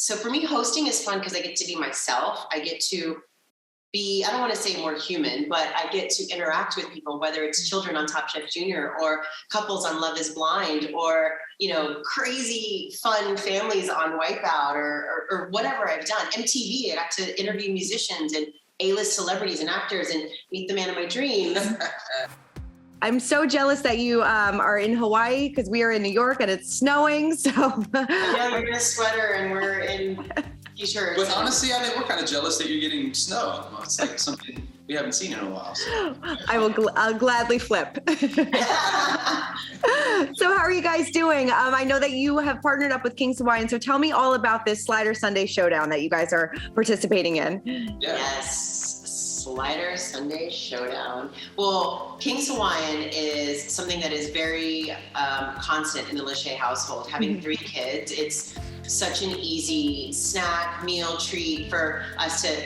So for me, hosting is fun because I get to be myself. I get to be, I don't want to say more human, but I get to interact with people, whether it's children on Top Chef Junior or couples on Love is Blind or, you know, crazy fun families on Wipeout or whatever I've done. MTV, I got to interview musicians and A-list celebrities and actors and meet the man of my dreams. I'm so jealous that you are in Hawaii because we are in New York and it's snowing. So yeah, you're in a sweater and we're in t-shirts. But honestly, I think we're kind of jealous that you're getting snow. It's like something we haven't seen in a while. So. I'll gladly flip. So how are you guys doing? I know that you have partnered up with King's Hawaiian. So tell me all about this Slider Sunday Showdown that you guys are participating in. Yeah. Yes. Slider Sunday Showdown. Well, King's Hawaiian is something that is very constant in the Lachey household. Having 3 kids, it's such an easy snack, meal, treat for us to,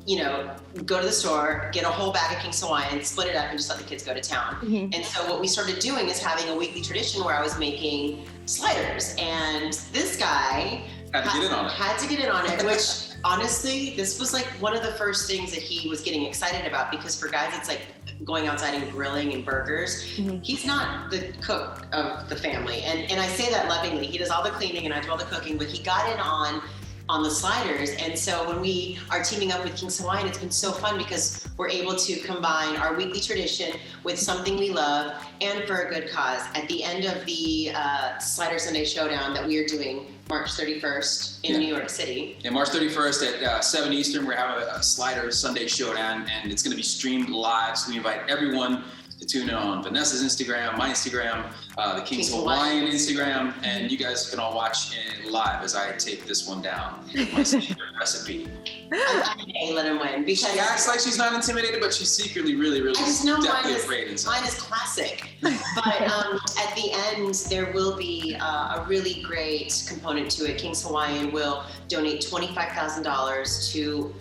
you know, go to the store, get a whole bag of King's Hawaiian, split it up, and just let the kids go to town. And so what we started doing is having a weekly tradition where I was making sliders, and this guy had to get in on it, which honestly, this was like one of the first things that he was getting excited about, because for guys, it's like going outside and grilling and burgers. He's not the cook of the family. And I say that lovingly. He does all the cleaning and I do all the cooking, but he got in on the sliders. And so when we are teaming up with King's Hawaiian, it's been so fun because we're able to combine our weekly tradition with something we love and for a good cause. At the end of the Slider Sunday Showdown that we are doing March 31st in New York City. Yeah, March 31st at 7 Eastern, we're having a Slider Sunday Showdown, and it's going to be streamed live. So we invite everyone to tune in on Vanessa's Instagram, my Instagram, the King's Hawaiian Instagram, and you guys can all watch it live as I take this one down. My secret recipe. I let him win because she acts like she's not intimidated, but she's secretly really I just know definitely afraid inside. Mine is classic. But at the end, there will be a really great component to it. King's Hawaiian will donate $25,000 to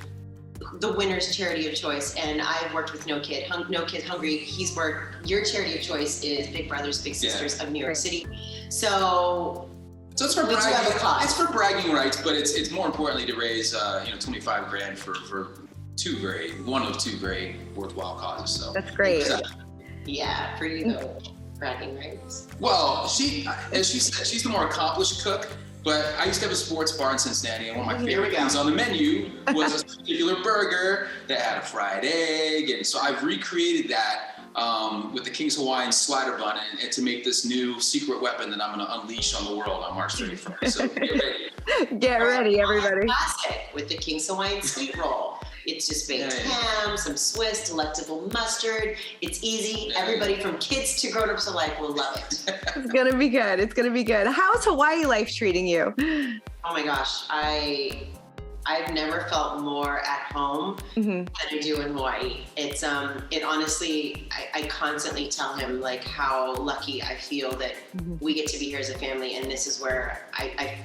the winner's charity of choice, and I've worked with No Kid Hungry. He's worked. Your charity of choice is Big Brothers Big Sisters of New York City. So it's for bragging. It's for bragging rights, but it's more importantly to raise $25,000 for one of two great worthwhile causes. So that's great. Yeah, for you though, bragging rights. Well, as she said, she's the more accomplished cook. But I used to have a sports bar in Cincinnati, and one of my favorite things on the menu was a particular burger that had a fried egg. And so I've recreated that with the King's Hawaiian slider bun and to make this new secret weapon that I'm going to unleash on the world on March 31st. So get ready. Get ready, everybody. Classic with the King's Hawaiian sweet roll. It's just baked ham, some Swiss, delectable mustard. It's easy. Everybody from kids to grown-ups alike will love it. It's going to be good. It's going to be good. How's Hawaii life treating you? Oh my gosh. I've never felt more at home than I do in Hawaii. It's it honestly, I constantly tell him like how lucky I feel that we get to be here as a family, and this is where I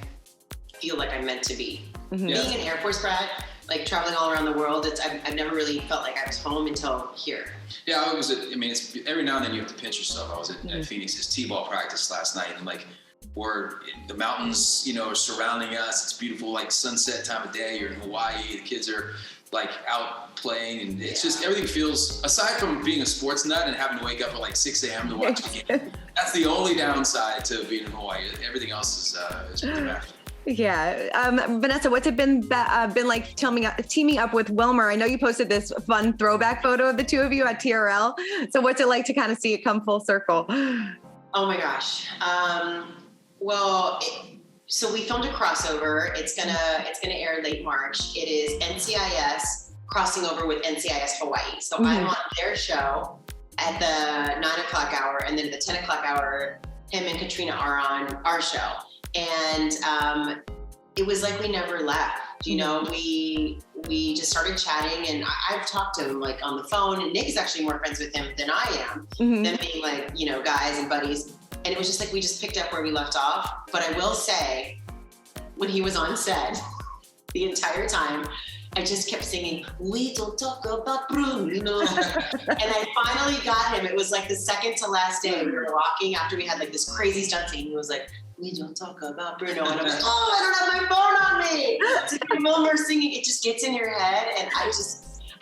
feel like I'm meant to be. Being an Air Force brat, like traveling all around the world, I've never really felt like I was home until here. Yeah, it's every now and then you have to pinch yourself. I was at Phoenix's T-ball practice last night, and like the mountains, are surrounding us. It's beautiful, like sunset time of day. You're in Hawaii. The kids are like out playing, and it's just everything feels. Aside from being a sports nut and having to wake up at like 6 a.m. to watch the game, that's the only downside to being in Hawaii. Everything else is pretty magical. Yeah. Vanessa, what's it been like teaming up with Wilmer? I know you posted this fun throwback photo of the two of you at TRL. So what's it like to kind of see it come full circle? Oh my gosh. So we filmed a crossover. It's gonna air late March. It is NCIS crossing over with NCIS Hawaii. So I'm on their show at the 9 o'clock hour, and then at the 10 o'clock hour, him and Katrina are on our show. And it was like we never left. We just started chatting, and I've talked to him like on the phone, and Nick is actually more friends with him than I am, them being like, guys and buddies. And it was just like we just picked up where we left off. But I will say, when he was on set, the entire time, I just kept singing, "We don't talk about Bruno." And I finally got him. It was like the second to last day. We were walking after we had like this crazy stunt scene. He was like, "We don't talk about Bruno." And I was like, "Oh, I don't have my phone on me." Wilmer singing, it just gets in your head. And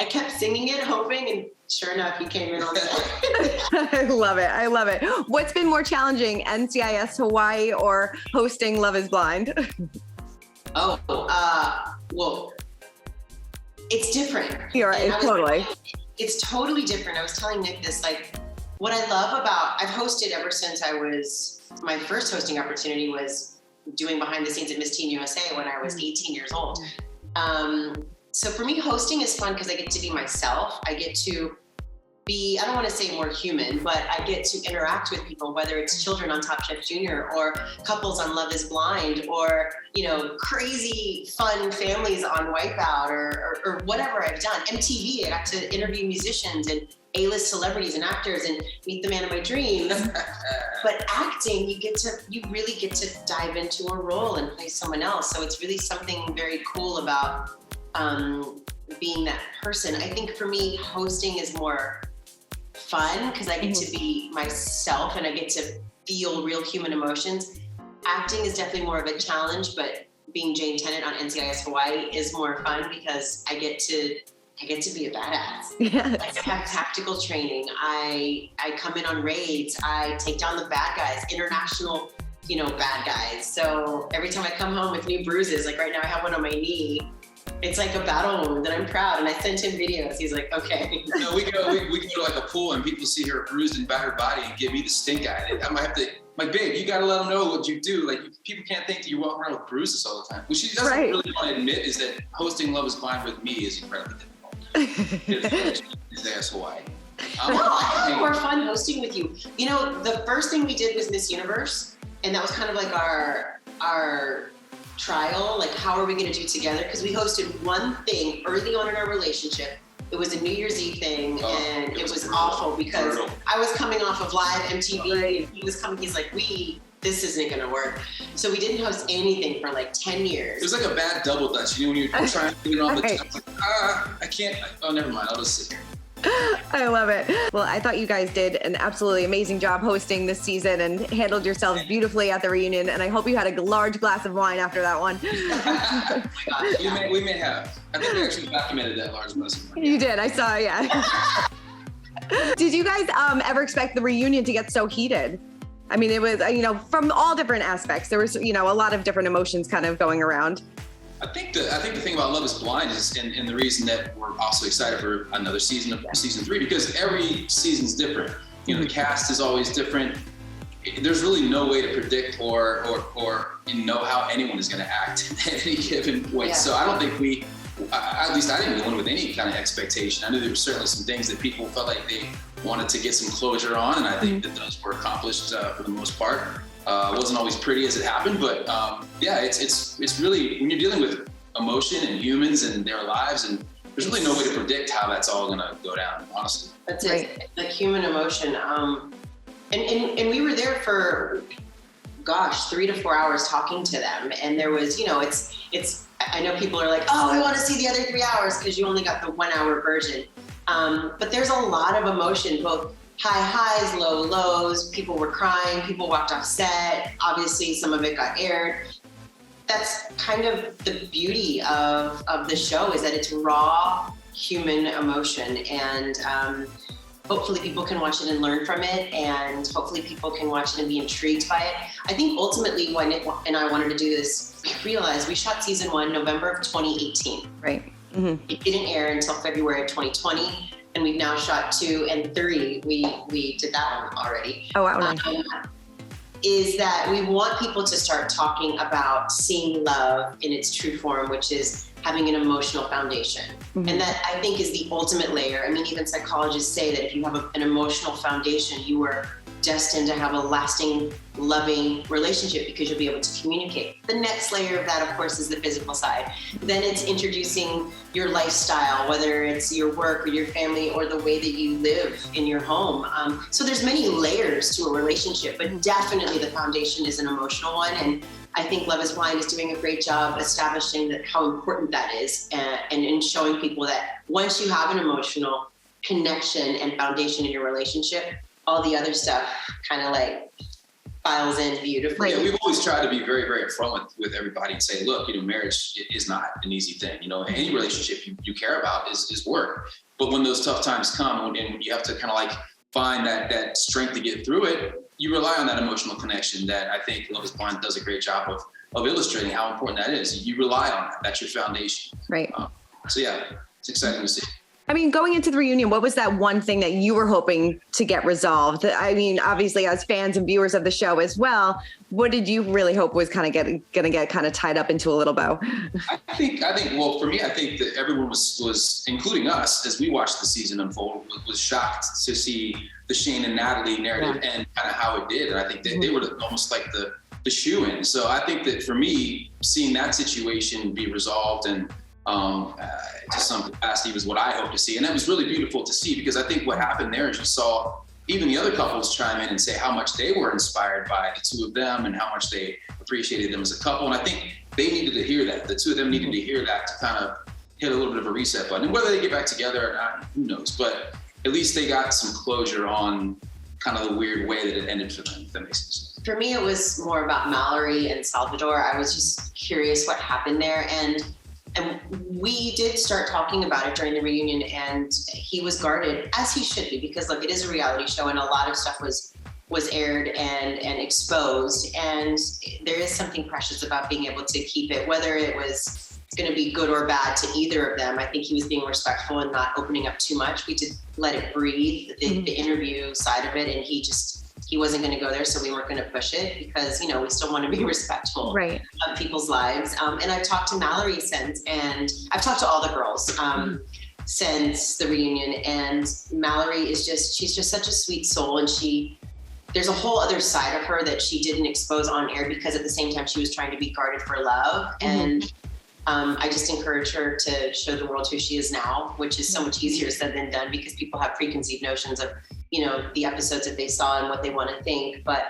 I kept singing it, hoping, and sure enough, he came in on set. I love it. I love it. What's been more challenging, NCIS Hawaii or hosting Love is Blind? Well, it's different. You're right, totally. It's totally different. I was telling Nick this, like, what I love about, I've hosted ever since my first hosting opportunity was doing behind the scenes at Miss Teen USA when I was 18 years old. So for me, hosting is fun because I get to be myself. I get to be, I don't want to say more human, but I get to interact with people, whether it's children on Top Chef Junior or couples on Love is Blind or, crazy fun families on Wipeout or whatever I've done. MTV, I got to interview musicians and A-list celebrities and actors and meet the man of my dreams. But acting, you really get to dive into a role and play someone else. So it's really something very cool about being that person. I think for me, hosting is more fun because I get to be myself and I get to feel real human emotions. Acting is definitely more of a challenge, but being Jane Tennant on NCIS Hawaii is more fun because I get to be a badass. Yes. Like, I have tactical training. I come in on raids. I take down the bad guys, international, bad guys. So every time I come home with new bruises, like right now I have one on my knee. It's like a battle wound, and I'm proud. And I sent him videos. He's like, okay. No, we go to like a pool, and people see her bruised and battered body and give me the stink eye. I might have to, like, babe, you got to let them know what you do. Like, people can't think that you walk around with bruises all the time. What she doesn't really want to admit is that hosting Love is Blind with me is incredibly difficult. It's ass Hawaii. No, I have more fun hosting with you. The first thing we did was Miss Universe, and that was kind of like our trial, like how are we going to do together? Because we hosted one thing early on in our relationship. It was a New Year's Eve thing, and it was awful because I was coming off of live MTV, and he was coming. He's like, this isn't going to work. So we didn't host anything for like 10 years. It was like a bad double dutch. When you're trying to get it on the top, like, I can't. Oh, never mind. I'll just sit here. I love it. Well, I thought you guys did an absolutely amazing job hosting this season and handled yourselves beautifully at the reunion. And I hope you had a large glass of wine after that one. Oh my God, we may have. I think we actually documented that large glass of wine. You did. I saw, yeah. Did you guys ever expect the reunion to get so heated? I mean, it was, from all different aspects. There was, a lot of different emotions kind of going around. I think the thing about Love is Blind is, and the reason that we're also excited for another season of season 3, because every season's different. The cast is always different. There's really no way to predict or know how anyone is going to act at any given point. Yeah. So I don't think at least I didn't go in with any kind of expectation. I knew there were certainly some things that people felt like they wanted to get some closure on, and I think that those were accomplished for the most part. It wasn't always pretty as it happened, but it's really, when you're dealing with emotion and humans and their lives, and there's really no way to predict how that's all gonna go down, honestly. That's it, like human emotion. And we were there for, 3 to 4 hours talking to them. And there was, I know people are like, oh, I want to see the other 3 hours because you only got the 1 hour version. But there's a lot of emotion, both high highs, low lows. People were crying, people walked off set. Obviously, some of it got aired. That's kind of the beauty of the show, is that it's raw human emotion. And hopefully people can watch it and learn from it. And hopefully people can watch it and be intrigued by it. I think ultimately when Nick and I wanted to do this, we realized we shot season 1 November of 2018. Right. Mm-hmm. It didn't air until February of 2020. And we've now shot 2 and 3. We did that one already. Oh, wow. Is that we want people to start talking about seeing love in its true form, which is having an emotional foundation. Mm-hmm. And that, I think, is the ultimate layer. I mean, even psychologists say that if you have an emotional foundation, you are destined to have a lasting, loving relationship because you'll be able to communicate. The next layer of that, of course, is the physical side. Then it's introducing your lifestyle, whether it's your work or your family or the way that you live in your home. So there's many layers to a relationship, but definitely the foundation is an emotional one. And I think Love is Blind is doing a great job establishing how important that is and in showing people that once you have an emotional connection and foundation in your relationship, all the other stuff kind of like files in beautifully. Yeah, we've always tried to be very, very upfront with everybody and say, look, marriage is not an easy thing. Any relationship you care about is work. But when those tough times come and you have to kind of like find that strength to get through it, you rely on that emotional connection that I think Love is Blind does a great job of illustrating how important that is. You rely on that. That's your foundation. Right. So yeah, it's exciting to see. I mean, going into the reunion, what was that one thing that you were hoping to get resolved? I mean, obviously, as fans and viewers of the show as well, what did you really hope was kind of going to get kind of tied up into a little bow? I think. Well, for me, I think that everyone was, including us, as we watched the season unfold, was shocked to see the Shane and Natalie narrative and kind of how it did. And I think that they were almost like the shoe-in. So I think that for me, seeing that situation be resolved and to some capacity was what I hope to see. And that was really beautiful to see, because I think what happened there is you saw even the other couples chime in and say how much they were inspired by the two of them and how much they appreciated them as a couple. And I think they needed to hear that. The two of them needed to hear that to kind of hit a little bit of a reset button. And whether they get back together or not, who knows? But at least they got some closure on kind of the weird way that it ended for them, if that makes sense. For me, it was more about Mallory and Salvador. I was just curious what happened there. And we did start talking about it during the reunion, and he was guarded, as he should be, because look, it is a reality show and a lot of stuff was aired and exposed. And there is something precious about being able to keep it, whether it was going to be good or bad to either of them. I think he was being respectful and not opening up too much. We did let it breathe, the interview side of it, and he wasn't going to go there, so we weren't going to push it because, we still want to be respectful of people's lives. And I've talked to Mallory since, and I've talked to all the girls since the reunion, and Mallory she's just such a sweet soul, and there's a whole other side of her that she didn't expose on air because at the same time she was trying to be guarded for love. And I just encourage her to show the world who she is now, which is so much easier said than done because people have preconceived notions of, the episodes that they saw and what they want to think. But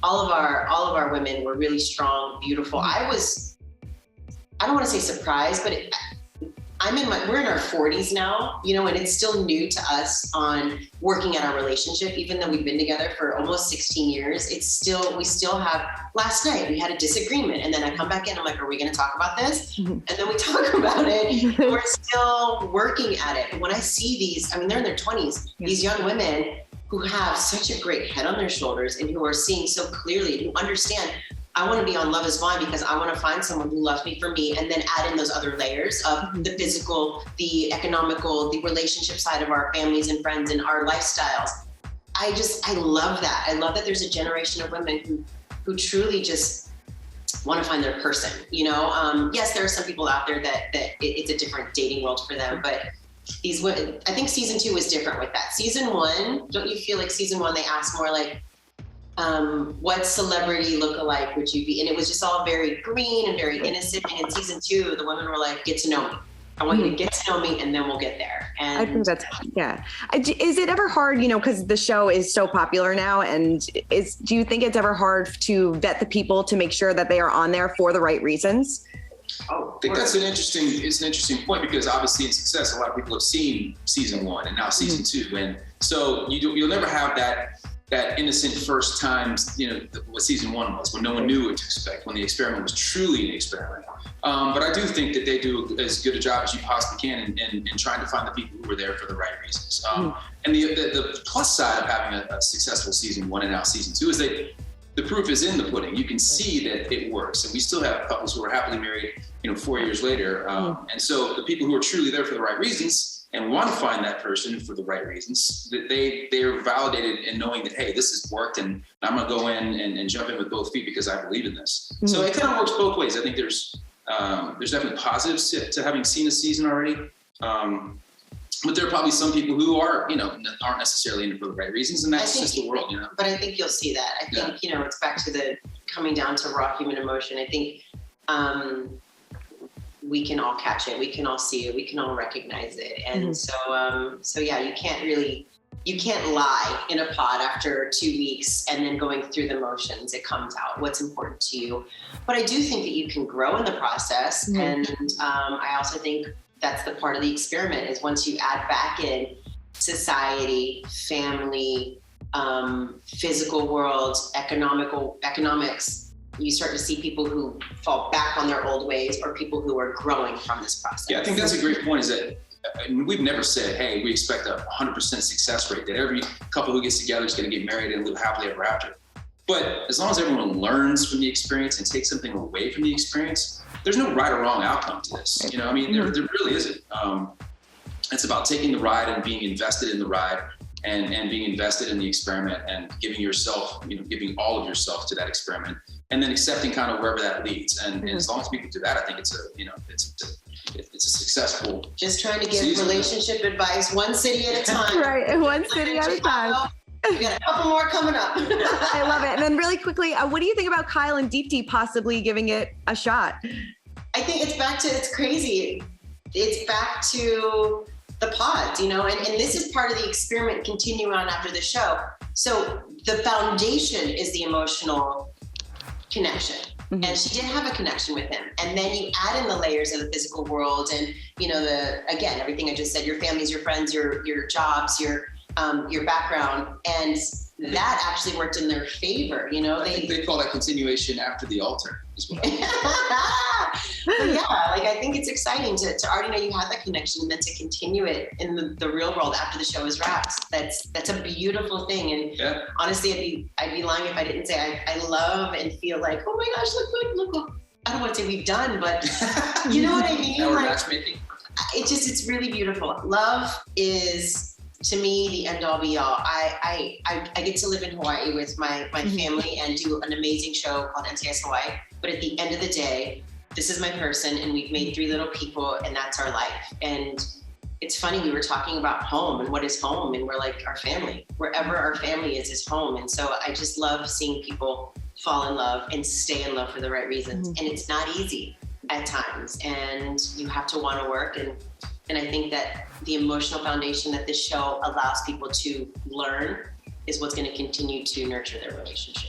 all of our women were really strong, beautiful. I don't want to say surprised, but we're in our 40s now, and it's still new to us on working at our relationship, even though we've been together for almost 16 years. We still have, last night we had a disagreement, and then I come back in, I'm like, are we going to talk about this? And then we talk about it, and we're still working at it. And when I see these, they're in their 20s, these young women who have such a great head on their shoulders and who are seeing so clearly, who understand, I want to be on Love is Blind because I want to find someone who loves me for me, and then add in those other layers of the physical, the economical, the relationship side of our families and friends and our lifestyles. I love that. I love that there's a generation of women who truly just want to find their person. Yes, there are some people out there that it's a different dating world for them, but these women, I think season 2 was different with that. Season 1, don't you feel like season 1 they asked more like, what celebrity lookalike would you be? And it was just all very green and very innocent. And in season 2, the women were like, get to know me. I want you to get to know me, and then we'll get there. And I think that's, is it ever hard, because the show is so popular now, and do you think it's ever hard to vet the people to make sure that they are on there for the right reasons? I think that's an interesting point, because obviously in Success, a lot of people have seen season 1 and now season 2. And so you'll never have that innocent first time, what season 1 was, when no one knew what to expect, when the experiment was truly an experiment. But I do think that they do as good a job as you possibly can in trying to find the people who were there for the right reasons. And the plus side of having a successful season 1 and now season 2 is that the proof is in the pudding. You can see that it works. And we still have couples who are happily married, 4 years later. And so the people who are truly there for the right reasons and want to find that person for the right reasons, that they're validated in knowing that, hey, this has worked, and I'm going to go in and jump in with both feet because I believe in this. So it kind of works both ways. I think there's definitely positives to having seen a season already. But there are probably some people who are, aren't necessarily in it for the right reasons, and that's just the world, But I think you'll see that. I think, it's back to the coming down to raw human emotion. I think we can all catch it. We can all see it. We can all recognize it. And so yeah, you can't lie in a pod after 2 weeks and then going through the motions. It comes out what's important to you. But I do think that you can grow in the process. And I also think that's the part of the experiment, is once you add back in society, family, physical world, economics, you start to see people who fall back on their old ways or people who are growing from this process. Yeah, I think that's a great point, is that we've never said, hey, we expect a 100% success rate, that every couple who gets together is going to get married and live happily ever after. But as long as everyone learns from the experience and takes something away from the experience, there's no right or wrong outcome to this. You know, I mean, there really isn't. It's about taking the ride and being invested in the ride and being invested in the experiment and giving yourself, giving all of yourself to that experiment, and then accepting kind of wherever that leads. And as long as people do that, I think it's a successful. Just trying to give relationship advice one city at a time. Right, one city at a time. We got a couple more coming up. I love it. And then really quickly, what do you think about Kyle and Deepti possibly giving it a shot? I think it's crazy. It's back to the pods, and this is part of the experiment continuing on after the show. So the foundation is the emotional connection. Mm-hmm. And she did have a connection with him. And then you add in the layers of the physical world and, again, everything I just said, your families, your friends, your jobs, your background. And that actually worked in their favor, I think they call that continuation after the altar as well. Yeah, I think it's exciting to already know you had that connection and then to continue it in the real world after the show is wrapped. That's a beautiful thing. And honestly, I'd be lying if I didn't say I love and feel like, oh my gosh, look, I don't want to say we've done, but you know what I mean? Our matchmaking. It's really beautiful. Love is, to me, the end all be all. I get to live in Hawaii with my family and do an amazing show called NCIS Hawaii. But at the end of the day, this is my person and we've made 3 little people and that's our life. And it's funny, we were talking about home and what is home, and we're like, our family. Wherever our family is home. And so I just love seeing people fall in love and stay in love for the right reasons. And it's not easy at times. And you have to want to work. And I think that the emotional foundation that this show allows people to learn is what's going to continue to nurture their relationship.